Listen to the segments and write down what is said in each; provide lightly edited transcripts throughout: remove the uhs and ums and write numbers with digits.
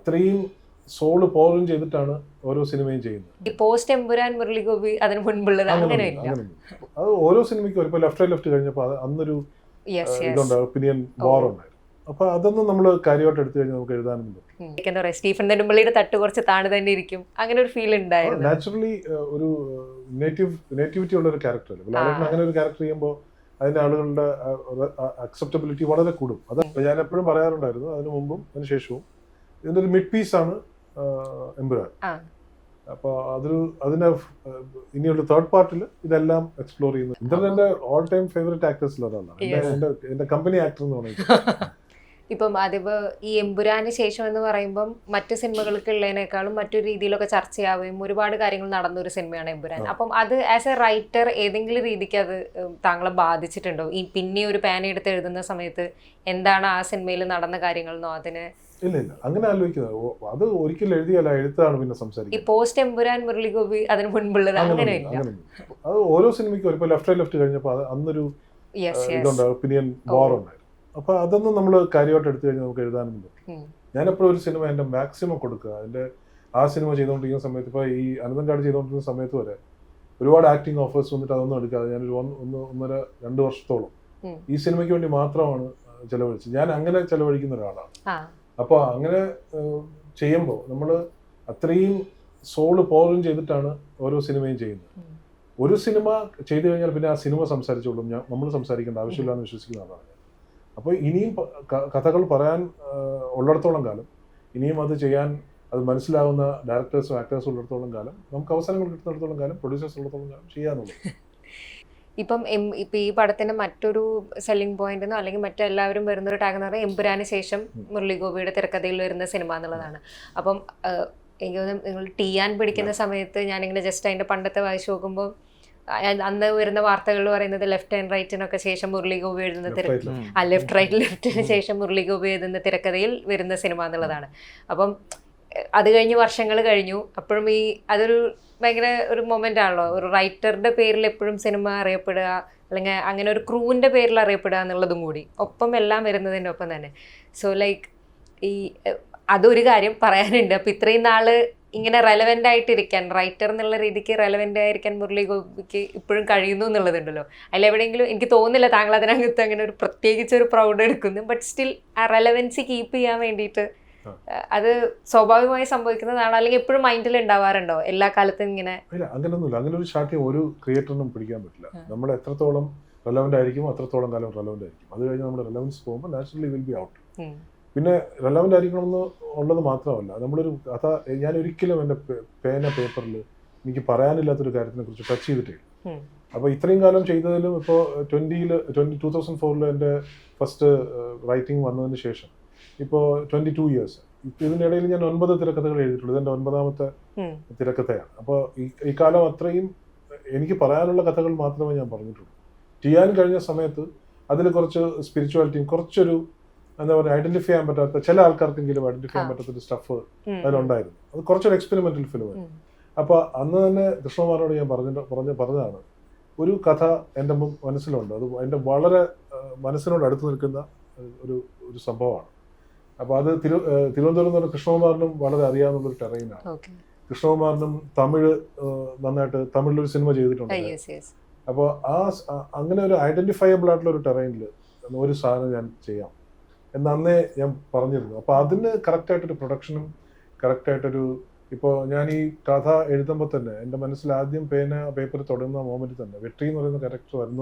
അത്രയും സോള് പോറും ചെയ്തിട്ടാണ് ഓരോ സിനിമയും ചെയ്യുന്നത്. ഈ പോസ്റ്റ് എമ്പുരാൻ മുരളി ഗോപി അതിന് മുൻപുള്ളത് അങ്ങനെയില്ല. അത് ഓരോ സിനിമയ്ക്കും ഇപ്പൊ ലെഫ്റ്റ് ലെഫ്റ്റ് കഴിഞ്ഞപ്പോൾ അന്നൊരു ഇതുണ്ട്, ഒപ്പീനിയൻ വാർ ഉണ്ടായിരുന്നു. അപ്പൊ അതൊന്നും നമ്മൾ കാര്യമായിട്ട് എടുത്തു കഴിഞ്ഞാൽ നമുക്ക് എഴുതാനും പറ്റും. എന്താ പറയാ, സ്റ്റീഫൻ നെടുമ്പള്ളിയുടെ തട്ട് കുറച്ച് താണു തന്നെ ഇരിക്കും, അങ്ങനെ ഒരു ഫീൽ ഉണ്ടായിരുന്നു. നാച്ചുറലി ഒരു നേറ്റിവിറ്റി ഉള്ള ഒരു ക്യാരക്ടർ അല്ലേ ലാലേട്ടൻ. അങ്ങനെ ഒരു ക്യാരക്ടർ ചെയ്യുമ്പോൾ അതിന്റെ ആളുകളുടെ അക്സെപ്റ്റബിലിറ്റി വളരെ കൂടും. അത് ഞാൻ എപ്പോഴും പറയാറുണ്ടായിരുന്നു, അതിനു മുമ്പും അതിന് ശേഷവും. ഇതിന്റെ ഒരു മിഡ് പീസ് ആണ് എമ്പുരാൻ. അപ്പൊ അതിന്റെ ഇനിയുള്ള തേർഡ് പാർട്ടിൽ ഇതെല്ലാം എക്സ്പ്ലോർ ചെയ്യുന്നത്. ഇന്ദ്രന്റെ ഓൾ ടൈം ഫേവറേറ്റ് ആക്ടേഴ്സിൽ ഒരാളാണ്, എന്റെ കമ്പനി ആക്ടർ എന്ന് പറയുന്നത്. ഇപ്പം അതിപ്പോ ഈ എമ്പുരാന് ശേഷം എന്ന് പറയുമ്പം മറ്റു സിനിമകൾക്ക് ഉള്ളതിനേക്കാളും മറ്റൊരു രീതിയിലൊക്കെ ചർച്ചയാവുകയും ഒരുപാട് കാര്യങ്ങൾ നടന്ന ഒരു സിനിമയാണ് എമ്പുരാൻ. അപ്പം അത് ആസ് എ റൈറ്റർ ഏതെങ്കിലും രീതിക്ക് അത് താങ്കളെ ബാധിച്ചിട്ടുണ്ടോ? ഈ പിന്നെ ഒരു പേന എടുത്ത് എഴുതുന്ന സമയത്ത് എന്താണ് ആ സിനിമയിൽ നടന്ന കാര്യങ്ങളെന്നോ അതിന്? ഇല്ല അങ്ങനെ ആലോചിക്കുന്നത്. അത് ഒരിക്കലും എഴുതിയല്ല, എഴുത്താണ് പിന്നെ സംസാരിക്കുന്നത്. ഈ പോസ്റ്റ് എമ്പുരാൻ മുരളി ഗോപി അതിന് മുൻപുള്ളത് അങ്ങനെയില്ല. അത് ഓരോ സിനിമയ്ക്കും ഇപ്പൊ ലെഫ്റ്റ് കഴിഞ്ഞപ്പോൾ അന്നൊരു ഇതുണ്ട്, ഒപ്പീനിയൻ വാർ ഉണ്ടായിരുന്നു. അപ്പൊ അതൊന്നും നമ്മൾ കാര്യമായിട്ട് എടുത്തു കഴിഞ്ഞാൽ നമുക്ക് എഴുതാനും പറ്റും. ഞാനെപ്പോഴും ഒരു സിനിമ എന്റെ മാക്സിമം കൊടുക്കുക. അതിന്റെ ആ സിനിമ ചെയ്തുകൊണ്ടിരിക്കുന്ന സമയത്ത്, ഇപ്പൊ ഈ അനന്തൻകാട് ചെയ്തുകൊണ്ടിരിക്കുന്ന സമയത്ത് വരെ ഒരുപാട് ആക്ടിങ് ഓഫേഴ്സ് വന്നിട്ട് അതൊന്നും എടുക്കാതെ ഞാനൊരു 1.5-2 വർഷത്തോളം ഈ സിനിമയ്ക്ക് വേണ്ടി മാത്രമാണ് ചെലവഴിച്ചത്. ഞാൻ അങ്ങനെ ചെലവഴിക്കുന്ന ഒരാളാണ്. അപ്പോൾ അങ്ങനെ ചെയ്യുമ്പോൾ നമ്മൾ അത്രയും സോള് പോറും ചെയ്തിട്ടാണ് ഓരോ സിനിമയും ചെയ്യുന്നത്. ഒരു സിനിമ ചെയ്തു കഴിഞ്ഞാൽ പിന്നെ ആ സിനിമ സംസാരിച്ചോളും, നമ്മൾ സംസാരിക്കേണ്ട ആവശ്യമില്ല എന്ന് വിശ്വസിക്കുന്ന ആളാണ്. അപ്പോൾ ഇനിയും കഥകൾ പറയാൻ ഉള്ളിടത്തോളം കാലം, ഇനിയും അത് ചെയ്യാൻ അത് മനസ്സിലാവുന്ന ഡയറക്ടേഴ്സും ആക്ടേഴ്സും ഉള്ളിടത്തോളം കാലം, നമുക്ക് അവസരങ്ങൾ കിട്ടുന്നിടത്തോളം കാലം, പ്രൊഡ്യൂസേഴ്സ് ഉള്ളിടത്തോളം കാലം ചെയ്യാന്നുള്ളത്. ഇപ്പം ഈ പടത്തിന്റെ മറ്റൊരു സെല്ലിംഗ് പോയിന്റ് അല്ലെങ്കിൽ മറ്റെല്ലാവരും വരുന്നൊരു ടാഗ് എന്ന് പറഞ്ഞാൽ എമ്പുരാന് ശേഷം മുരളി ഗോപിയുടെ തിരക്കഥയിൽ വരുന്ന സിനിമ എന്നുള്ളതാണ്. അപ്പം എനിക്ക് തോന്നുന്നു നിങ്ങൾ ടിയാൻ പിടിക്കുന്ന സമയത്ത് ഞാനിങ്ങനെ ജസ്റ്റ് അതിന്റെ പണ്ടത്തെ വായിച്ചു നോക്കുമ്പോൾ അന്ന് വരുന്ന വാർത്തകൾ പറയുന്നത് ലെഫ്റ്റ് ആൻഡ് റൈറ്റിനൊക്കെ ശേഷം മുരളി ഗോപി എഴുതുന്ന ലെഫ്റ്റിന് ശേഷം മുരളി ഗോപി എഴുതുന്ന തിരക്കഥയിൽ വരുന്ന സിനിമ എന്നുള്ളതാണ്. അപ്പം അത് കഴിഞ്ഞ് വർഷങ്ങൾ കഴിഞ്ഞു, അപ്പോഴും അതൊരു ഭയങ്കര ഒരു മൊമെന്റ് ആണല്ലോ. ഒരു റൈറ്ററുടെ പേരിൽ എപ്പോഴും സിനിമ അറിയപ്പെടുക, അല്ലെങ്കിൽ അങ്ങനെ ഒരു ക്രൂവിന്റെ പേരിൽ അറിയപ്പെടുക എന്നുള്ളതും കൂടി ഒപ്പം എല്ലാം വരുന്നതിൻ്റെ ഒപ്പം തന്നെ. സോ ലൈക്ക് അതൊരു കാര്യം പറയാനുണ്ട്. അപ്പൊ ഇത്രയും നാള് ഇങ്ങനെ റെലവെന്റ് ആയിട്ടിരിക്കാൻ, റൈറ്റർ എന്നുള്ള രീതിക്ക് റെലവെന്റ് ആയിരിക്കാൻ മുരളി ഗോപിക്ക് ഇപ്പോഴും കഴിയുന്നു എന്നുള്ളതുണ്ടല്ലോ. അതിലെവിടെയെങ്കിലും എനിക്ക് തോന്നുന്നില്ല താങ്കൾ അതിനകത്ത് അങ്ങനെ ഒരു പ്രത്യേകിച്ച് ഒരു പ്രൗഡ് എടുക്കുന്നു. ബട്ട് സ്റ്റിൽ ആ റെലവൻസി കീപ്പ് ചെയ്യാൻ വേണ്ടിയിട്ട് അത് സ്വാഭാവികമായി സംഭവിക്കുന്നതാണോ, അല്ലെങ്കിൽ എപ്പോഴും മൈൻഡിൽ ഉണ്ടാവാറുണ്ടോ എല്ലാ കാലത്തും ഇങ്ങനെ? ഇല്ല, അങ്ങനെയൊന്നുമില്ല. അങ്ങനെ ഒരു ഷാർട്ട് ഒരു ക്രിയേറ്ററിനും പിടിക്കാൻ പറ്റില്ല. നമ്മൾ എത്രത്തോളം റെലവെന്റ് ആയിരിക്കും അത്രത്തോളം കാലം റെലവെന്റ് ആയിരിക്കും. അത് കഴിഞ്ഞ് നമ്മുടെ റെലവൻസ് പോകുമ്പോൾ നാച്ചുറലി വിൽ ബി ഔട്ട്. പിന്നെ റെലവെന്റ് ആയിരിക്കണമെന്ന് ഉള്ളത് മാത്രമല്ല, നമ്മളൊരു കഥ, ഞാൻ ഒരിക്കലും എൻ്റെ പേപ്പറിൽ എനിക്ക് പറയാനില്ലാത്തൊരു കാര്യത്തിനെ കുറിച്ച് ടച്ച് ചെയ്തിട്ടേ. അപ്പോൾ ഇത്രയും കാലം ചെയ്തതിലും ഇപ്പോൾ 2004 എൻ്റെ ഫസ്റ്റ് റൈറ്റിംഗ് വന്നതിന് ശേഷം ഇപ്പോൾ 22 ഇയേഴ്സ്. ഇതിനിടയിൽ ഞാൻ 9 തിരക്കഥകൾ എഴുതിയിട്ടുള്ളൂ. ഇതെൻ്റെ 9ാമത്തെ തിരക്കഥയാണ്. അപ്പോൾ ഈ കാലം അത്രയും എനിക്ക് പറയാനുള്ള കഥകൾ മാത്രമേ ഞാൻ പറഞ്ഞിട്ടുള്ളൂ. ചെയ്യാൻ കഴിഞ്ഞ സമയത്ത് അതിൽ കുറച്ച് സ്പിരിച്വാലിറ്റിയും കുറച്ചൊരു എന്താ പറയുക, ഐഡന്റിഫൈ ചെയ്യാൻ പറ്റാത്ത, ചില ആൾക്കാർക്കെങ്കിലും ഐഡന്റിഫൈ ചെയ്യാൻ പറ്റാത്തൊരു സ്റ്റഫ് അതിലുണ്ടായിരുന്നു. അത് കുറച്ചൊരു എക്സ്പെരിമെന്റൽ ഫിലിമായിരുന്നു. അപ്പോൾ അന്ന് തന്നെ കൃഷ്ണകുമാറിനോട് ഞാൻ പറഞ്ഞതാണ്, ഒരു കഥ എൻ്റെ മനസ്സിലുണ്ട്, അത് എൻ്റെ വളരെ മനസ്സിനോട് അടുത്ത് നിൽക്കുന്ന ഒരു സംഭവമാണ്. അപ്പോൾ അത് തിരുവനന്തപുരം എന്ന് പറഞ്ഞ കൃഷ്ണകുമാറിനും വളരെ അറിയാവുന്നൊരു ടെറൈനാണ്. കൃഷ്ണകുമാറിനും തമിഴ് നന്നായിട്ട് തമിഴിലൊരു സിനിമ ചെയ്തിട്ടുണ്ട്. അപ്പോൾ അങ്ങനെ ഒരു ഐഡന്റിഫയബിൾ ആയിട്ടുള്ള ഒരു ടെറൈനിൽ ഒരു സാധനം ഞാൻ ചെയ്യാം എന്ന് അന്നേ ഞാൻ പറഞ്ഞിരുന്നു. അപ്പോൾ അതിന് കറക്റ്റായിട്ടൊരു പ്രൊഡക്ഷനും കറക്റ്റായിട്ടൊരു, ഇപ്പോൾ ഞാൻ ഈ കഥ എഴുതുമ്പോൾ തന്നെ എൻ്റെ മനസ്സിൽ ആദ്യം പേപ്പർ തുടങ്ങുന്ന മോമെന്റ് തന്നെ വെട്രി എന്ന് പറയുന്ന ക്യാരക്ടർ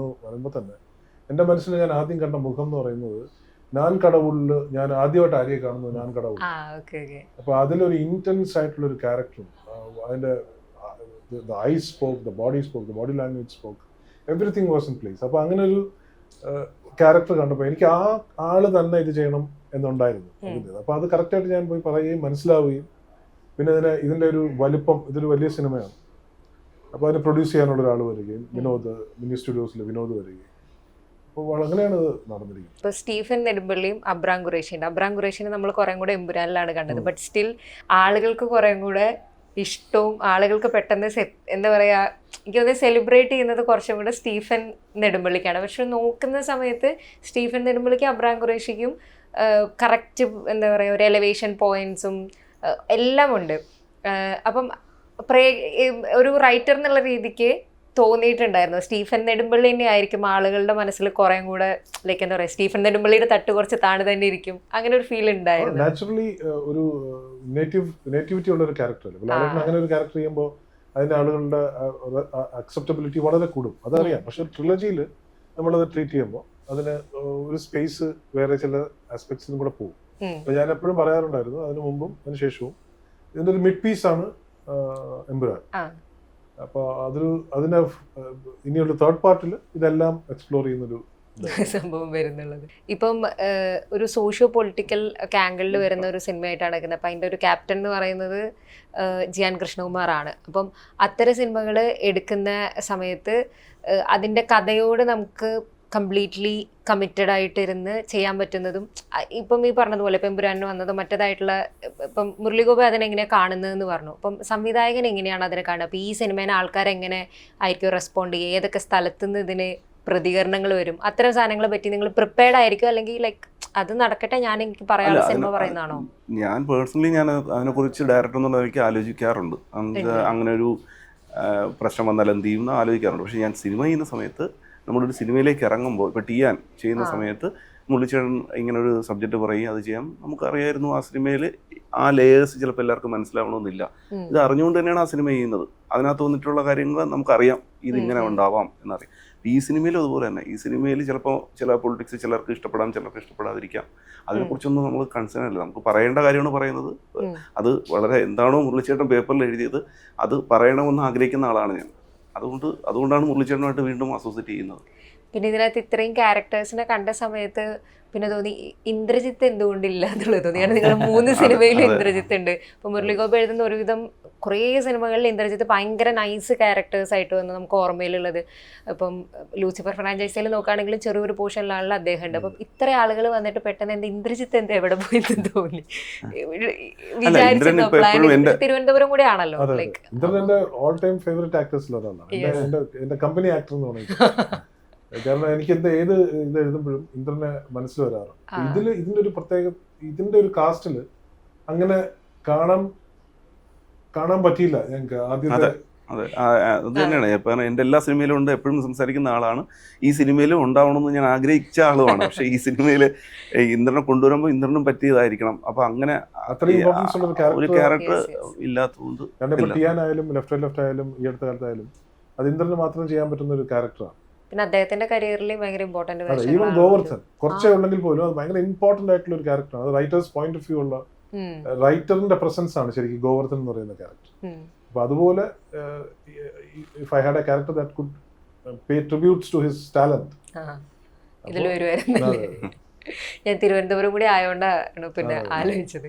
വരുമ്പോൾ തന്നെ എൻ്റെ മനസ്സിൽ ഞാൻ ആദ്യം കണ്ട മുഖം എന്ന് പറയുന്നത് ഞാൻ കടവുള്ളിൽ, ഞാൻ ആദ്യമായിട്ട് ആരെയെ കാണുന്നത് ഞാൻ കടവുൾ. അപ്പോൾ അതിലൊരു ഇന്റൻസ് ആയിട്ടുള്ള ഒരു ക്യാരക്ടറും അതിൻ്റെ I spoke, the body spoke, the body language spoke, everything was in place. അപ്പോൾ അങ്ങനെ ഒരു ക്യാരക്ടർ കണ്ടപ്പോൾ എനിക്ക് ആ ആള് തന്നെ ഇത് ചെയ്യണം എന്നുണ്ടായിരുന്നു. അപ്പോൾ അത് കറക്റ്റായിട്ട് ഞാൻ പോയി പറയുകയും മനസ്സിലാവുകയും, പിന്നെ ഇതിൻ്റെ ഒരു വലിപ്പം, ഇതൊരു വലിയ സിനിമയാണ്. അപ്പോൾ അതിനെ പ്രൊഡ്യൂസ് ചെയ്യാനുള്ള ഒരാൾ വരികയും, മിനി സ്റ്റുഡിയോസിൽ വിനോദ് വരികയും, അപ്പോൾ അങ്ങനെയാണ് നടന്നിരിക്കുന്നത്. ഇപ്പോൾ സ്റ്റീഫൻ നെടുമ്പള്ളിയും അബ്രാം ഖുറേഷിനെ നമ്മൾ കുറേ കൂടെ എമ്പുരാനിലാണ് കണ്ടത്. ബട്ട് സ്റ്റിൽ ആളുകൾക്ക് കുറേ കൂടെ ഇഷ്ടവും ആളുകൾക്ക് പെട്ടെന്ന് എന്താ പറയുക, എനിക്ക് തോന്നുന്നത് സെലിബ്രേറ്റ് ചെയ്യുന്നത് കുറച്ചും കൂടെ സ്റ്റീഫൻ നെടുമ്പള്ളിക്കാണ്. പക്ഷെ നോക്കുന്ന സമയത്ത് സ്റ്റീഫൻ നെടുമ്പള്ളിക്കും അബ്രാം ഖുറേഷിക്കും കറക്റ്റ് എന്താ പറയുക ഒരു എലവേഷൻ പോയിന്റ്സും എല്ലാം ഉണ്ട്. അപ്പം ഒരു റൈറ്റർ എന്നുള്ള രീതിക്ക് തോന്നിയിട്ടുണ്ടായിരുന്നു സ്റ്റീഫൻ നെടുമ്പള്ളിനെ ആയിരിക്കും ആളുകളുടെ മനസ്സിൽ കുറേ കൂടെ ലൈക്ക് എന്താ പറയുക, സ്റ്റീഫൻ നെടുമ്പള്ളിയുടെ തട്ട് കുറച്ച് താണു തന്നെ ഇരിക്കും, അങ്ങനെ ഒരു ഫീൽ ഉണ്ടായിരുന്നു. നാച്ചുറലി ഒരു നേറ്റിവിറ്റി ഉള്ള ഒരു ക്യാരക്ടർ അല്ലേ ലാലേട്ടൻ. അങ്ങനെ ഒരു ക്യാരക്ടർ ചെയ്യുമ്പോൾ അതിന്റെ ആളുകളുടെ അക്സെപ്റ്റബിലിറ്റി വളരെ കൂടും, അതറിയാം. പക്ഷെ ട്രിലജിയിൽ നമ്മളത് ട്രീറ്റ് ചെയ്യുമ്പോൾ അതിന് ഒരു സ്പേസ് വേറെ ചില ആസ്പെക്ട്സിനും കൂടെ പോകും. അപ്പൊ ഞാൻ എപ്പോഴും പറയാറുണ്ടായിരുന്നു, അതിനു മുമ്പും അതിന് ശേഷവും, ഇതിന്റെ ഒരു മിഡ് പീസാണ് എമ്പുരാൻ. അപ്പൊ അതിന്റെ ഇനിയുള്ള തേർഡ് പാർട്ടിൽ ഇതെല്ലാം എക്സ്പ്ലോർ ചെയ്യുന്നൊരു സംഭവം വരുന്നുള്ളത്. ഇപ്പം ഒരു സോഷ്യോ പൊളിറ്റിക്കൽ ആംഗിളിൽ വരുന്ന ഒരു സിനിമയായിട്ടാണ് എടുക്കുന്നത്. അപ്പം അതിൻ്റെ ഒരു ക്യാപ്റ്റൻ എന്ന് പറയുന്നത് ജിയാൻ കൃഷ്ണകുമാറാണ്. അപ്പം അത്തരം സിനിമകൾ എടുക്കുന്ന സമയത്ത് അതിൻ്റെ കഥയോട് നമുക്ക് കംപ്ലീറ്റ്ലി കമ്മിറ്റഡ് ആയിട്ടിരുന്ന് ചെയ്യാൻ പറ്റുന്നതും, ഇപ്പം ഈ പറഞ്ഞതുപോലെ ഇപ്പം എമ്പുരാന് വന്നത് മറ്റേതായിട്ടുള്ള, ഇപ്പം മുരളിഗോപി അതിനെങ്ങനെയാണ് കാണുന്നതെന്ന് പറഞ്ഞു. അപ്പം സംവിധായകൻ എങ്ങനെയാണ് അതിനെ കാണുക? അപ്പം ഈ സിനിമേനെ ആൾക്കാരെങ്ങനെ ആയിരിക്കും റെസ്പോണ്ട് ചെയ്യുക? ഏതൊക്കെ സ്ഥലത്തുനിന്ന് ഇതിന് പ്രതികരണങ്ങൾ വരും? അത്തരം സാധനങ്ങളെ പറ്റി നിങ്ങൾ പ്രിപ്പയർഡ് ആയിരിക്കും, അല്ലെങ്കിൽ ലൈക്ക് അത് നടക്കട്ടെ ഞാൻ എനിക്ക് പറയാനുള്ള സിനിമ പറയുന്നതാണോ? ഞാൻ പേഴ്സണലി ഞാൻ അതിനെക്കുറിച്ച് ഡയറക്ടർ എന്നുള്ള എനിക്ക് ആലോചിക്കാറുണ്ട്. അങ്ങനെ ഒരു പ്രശ്നം വന്നാൽ എന്ത് ചെയ്യും എന്ന് ആലോചിക്കാറുണ്ട്. പക്ഷേ ഞാൻ സിനിമ ചെയ്യുന്ന സമയത്ത്, നമ്മളൊരു സിനിമയിലേക്ക് ഇറങ്ങുമ്പോൾ, ഇപ്പോൾ ടിയാൻ ചെയ്യുന്ന സമയത്ത് മുള്ളിച്ചേട്ടൻ ഇങ്ങനെ ഒരു സബ്ജക്റ്റ് പറയും, അത് ചെയ്യാം. നമുക്കറിയായിരുന്നു ആ സിനിമയിൽ ആ ലേയേഴ്സ് ചിലപ്പോൾ എല്ലാവർക്കും മനസ്സിലാവണമെന്നില്ല. ഇത് അറിഞ്ഞുകൊണ്ട് തന്നെയാണ് ആ സിനിമ ചെയ്യുന്നത്. അതിനകത്ത് വന്നിട്ടുള്ള കാര്യങ്ങൾ നമുക്കറിയാം, ഇതിങ്ങനെ ഉണ്ടാവാം എന്നറിയാം. ഈ സിനിമയിലും അതുപോലെ തന്നെ. ഈ സിനിമയിൽ ചിലപ്പോൾ ചില പൊളിറ്റിക്സ് ചിലർക്ക് ഇഷ്ടപ്പെടാം, ചിലർക്ക് ഇഷ്ടപ്പെടാതിരിക്കാം. അതിനെക്കുറിച്ചൊന്നും നമ്മൾ കൺസേൺ അല്ല. നമുക്ക് പറയേണ്ട കാര്യമാണ് പറയുന്നത്. അത് വളരെ എന്താണോ മുരളിച്ചേട്ടൻ പേപ്പറിൽ എഴുതിയത് അത് പറയണമെന്ന് ആഗ്രഹിക്കുന്ന ആളാണ് ഞാൻ. അതുകൊണ്ടാണ് മുരളിച്ചേട്ടനുമായിട്ട് വീണ്ടും അസോസിയേറ്റ് ചെയ്യുന്നത്. പിന്നെ ഇതിനകത്ത് ഇത്രയും ക്യാരക്ടേഴ്സിനെ കണ്ട സമയത്ത് പിന്നെ തോന്നി ഇന്ദ്രജിത്ത് എന്തുകൊണ്ടില്ല എന്നുള്ളത് തോന്നി. കാരണം നിങ്ങൾ 3 സിനിമയിലും ഇന്ദ്രജിത്ത് ഉണ്ട്. ഇപ്പം മുരളിഗോപി എഴുതുന്ന ഒരുവിധം കുറേ സിനിമകളിൽ ഇന്ദ്രജിത്ത് ഭയങ്കര നൈസ് ക്യാരക്ടേഴ്സ് ആയിട്ട് വന്ന് നമുക്ക് ഓർമ്മയിലുള്ളത്. ഇപ്പം ലൂസിഫർ ഫ്രാഞ്ചൈസിയിൽ നോക്കുകയാണെങ്കിലും ചെറിയൊരു പോർഷനിലാണല്ലോ അദ്ദേഹം ഉണ്ട്. അപ്പം ഇത്ര ആളുകൾ വന്നിട്ട് പെട്ടെന്ന് എന്താ ഇന്ദ്രജിത്ത് എന്താ എവിടെ പോയെന്ന് തോന്നി. വിചാരിച്ചിരുന്നോ പ്ലാൻ? തിരുവനന്തപുരം കൂടെ ആണല്ലോ. ലൈക്ക് ഇന്ദ്രന്റെ ഓൾ ടൈം ഫേവറേറ്റ് ആക്ടേഴ്സിൽ ഒരാളാണ്. എന്റെ കമ്പനി ആക്ടർ എന്ന് പറയുന്നത്. കാരണം എനിക്ക് ഏത് ഇത് എഴുതുമ്പോഴും ഇന്ദ്രനെ മനസ്സിൽ വരാറുണ്ട്. ഇതിന്റെ ഒരു പ്രത്യേക, ഇതിന്റെ ഒരു കാസ്റ്റില് അങ്ങനെ കാണാൻ പറ്റിയില്ല ഞങ്ങൾക്ക് ആദ്യത്തെ. അതെ, അത് തന്നെയാണ്. ഇപ്പം എൻ്റെ എല്ലാ സിനിമയിലും ഉണ്ട്, എപ്പോഴും സംസാരിക്കുന്ന ആളാണ്. ഈ സിനിമയിലും ഉണ്ടാവണമെന്ന് ഞാൻ ആഗ്രഹിച്ച ആളുമാണ്. പക്ഷേ ഈ സിനിമയിൽ ഇന്ദ്രനെ കൊണ്ടുവരുമ്പോൾ ഇന്ദ്രനും പറ്റിയതായിരിക്കണം. അപ്പൊ അങ്ങനെ ഒരു ക്യാരക്ടർ ഇല്ലാത്തതുകൊണ്ട്, ടിയാനായാലും ലെഫ്റ്റ് ആയാലും ഈ അടുത്ത കാലത്തായാലും അത് ഇന്ദ്രന് മാത്രം ചെയ്യാൻ പറ്റുന്ന ഒരു ക്യാരക്ടറാണ്. പിന്നെ അദ്ദേഹത്തിന്റെ കരിയറിൽ ഭയങ്കര ഇമ്പോർട്ടന്റ്. ഈവൻ ഗോവർദ്ധൻ കുറച്ചേ ഉണ്ടെങ്കിൽ പോലും അത് ഭയങ്കര ഇമ്പോർട്ടന്റ് ആയിട്ടുള്ള ഒരു ക്യാരക്ടറാണ്. അത് റൈറ്റേഴ്സ് പോയിന്റ് ഓഫ് വ്യൂ ഉള്ള റൈറ്ററിന്റെ പ്രസൻസ് ആണ് ശരിക്കും ഗോവർദ്ധൻ എന്ന് പറയുന്ന ക്യാരക്ടർ. അപ്പൊ അതുപോലെ if I had a character that could pay tributes to his talent, ഇതിൽ വരുമായിരുന്നു. ഞാൻ തിരുവനന്തപുരം കൂടി ആയോണ്ടാണ് പിന്നെ ആലോചിച്ചത്.